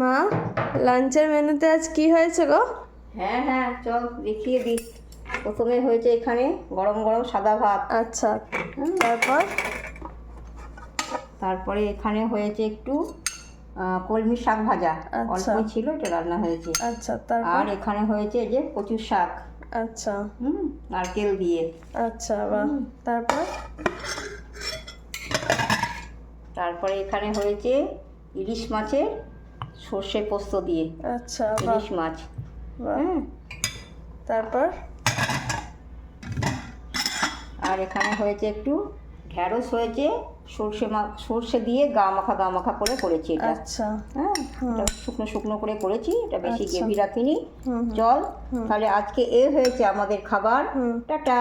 মা, লাঞ্চের মেনুতে আজ কি হয়েছে গো? হ্যাঁ হ্যাঁ, চল দেখিয়ে দিই। প্রথমে হয়েছে এখানে গরম গরম সাদা ভাত। আচ্ছা, তারপর? তারপরে এখানে হয়েছে একটু কলমি শাক ভাজা। আচ্ছা। অল্পই ছিল, এটা রান্না হয়েছে। আচ্ছা, তারপর? আর এখানে হয়েছে এই যে কচুর শাক, আচ্ছা। নারকেল দিয়ে। আচ্ছা, বাহ। তারপর? তারপরে এখানে হয়েছে ইলিশ মাছের সর্ষে পোস্ত দিয়ে। আচ্ছা, বাহ। ইলিশ মাছ। বাহ। তারপর? আর এখানে হয়েছে একটু ঢ্যাঁড়স হয়েছে, সর্ষে দিয়ে গা মাখা করে করেছি এটা। আচ্ছা। এটা শুকনো শুকনো করে করেছি, এটা বেশি আচ্ছা। গ্রেভি রাখিনি। চল তাহলে আজকে এ হয়েছে আমাদের খাবার। টাটা।